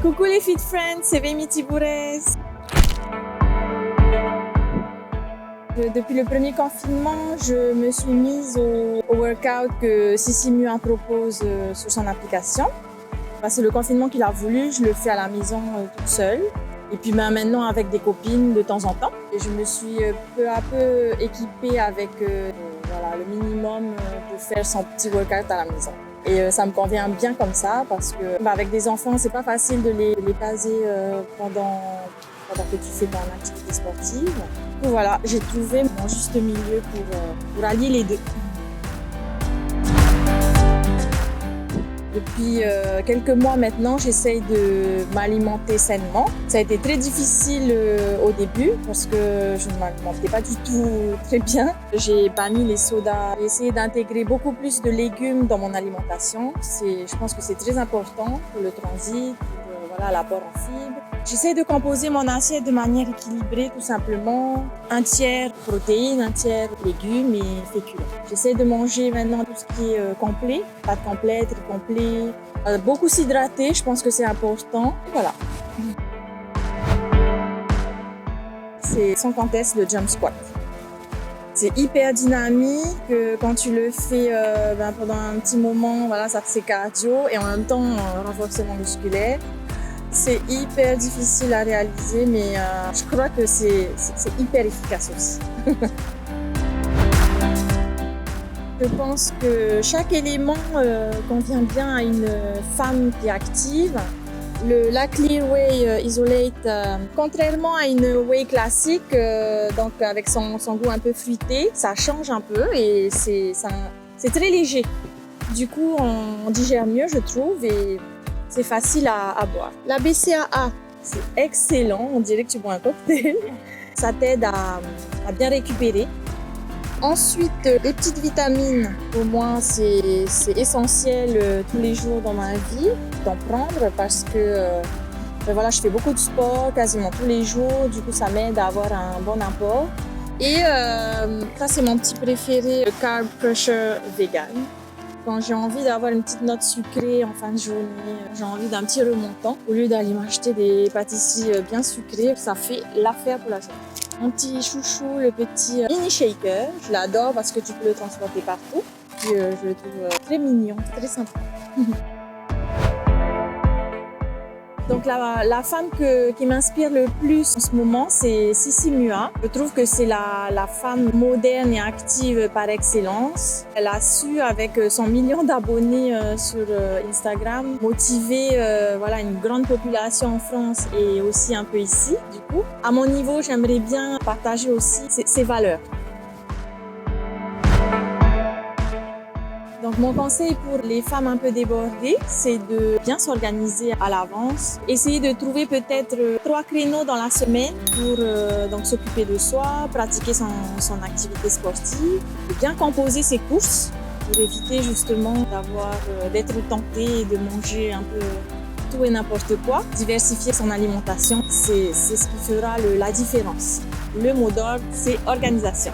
Coucou les Fit Friends, c'est Vémi Tibourès. Depuis le premier confinement, je me suis mise au workout que Sissi Mua propose sur son application. C'est le confinement qu'il a voulu, je le fais à la maison toute seule. Et puis maintenant avec des copines de temps en temps. Et je me suis peu à peu équipée avec le minimum pour faire son petit workout à la maison. Et ça me convient bien comme ça parce que avec des enfants, c'est pas facile de les caser pendant que tu fais ton activité sportive. Donc voilà, j'ai trouvé mon juste milieu pour allier les deux. Depuis quelques mois maintenant, j'essaye de m'alimenter sainement. Ça a été très difficile au début parce que je ne m'alimentais pas du tout très bien. J'ai banni les sodas. J'ai essayé d'intégrer beaucoup plus de légumes dans mon alimentation. Je pense que c'est très important pour le transit, pour l'apport en fibres. J'essaie de composer mon assiette de manière équilibrée, tout simplement. Un tiers protéines, un tiers légumes et féculents. J'essaie de manger maintenant tout ce qui est complet, pâtes complètes, riz complet. Beaucoup s'hydrater, je pense que c'est important. Voilà. C'est sans conteste le jump squat. C'est hyper dynamique, quand tu le fais pendant un petit moment, c'est cardio et en même temps renforcement musculaire. C'est hyper difficile à réaliser, mais je crois que c'est hyper efficace aussi. Je pense que chaque élément convient bien à une femme qui est active. La Clear Whey Isolate, contrairement à une whey classique, donc avec son goût un peu fruité, ça change un peu et c'est très léger. Du coup, on digère mieux, je trouve, et c'est facile à boire. La BCAA, c'est excellent, on dirait que tu bois un cocktail. Ça t'aide à bien récupérer. Ensuite, les petites vitamines, pour moi, c'est essentiel tous les jours dans ma vie d'en prendre parce que je fais beaucoup de sport quasiment tous les jours, du coup ça m'aide à avoir un bon apport. Et ça, c'est mon petit préféré, le Carb Crusher Vegan. Quand j'ai envie d'avoir une petite note sucrée en fin de journée, j'ai envie d'un petit remontant. Au lieu d'aller m'acheter des pâtisseries bien sucrées, ça fait l'affaire pour la journée. Mon petit chouchou, le petit mini shaker, je l'adore parce que tu peux le transporter partout. Puis je le trouve très mignon, très sympa. Donc la femme qui m'inspire le plus en ce moment, c'est Sissi Mua. Je trouve que c'est la femme moderne et active par excellence. Elle a su, avec son million d'abonnés sur Instagram, motiver une grande population en France et aussi un peu ici. Du coup, à mon niveau, j'aimerais bien partager aussi ses valeurs. Donc mon conseil pour les femmes un peu débordées, c'est de bien s'organiser à l'avance. Essayer de trouver peut-être 3 créneaux dans la semaine pour s'occuper de soi, pratiquer son activité sportive, bien composer ses courses pour éviter justement d'être tentée et de manger un peu tout et n'importe quoi. Diversifier son alimentation, c'est ce qui fera la différence. Le mot d'ordre, c'est organisation.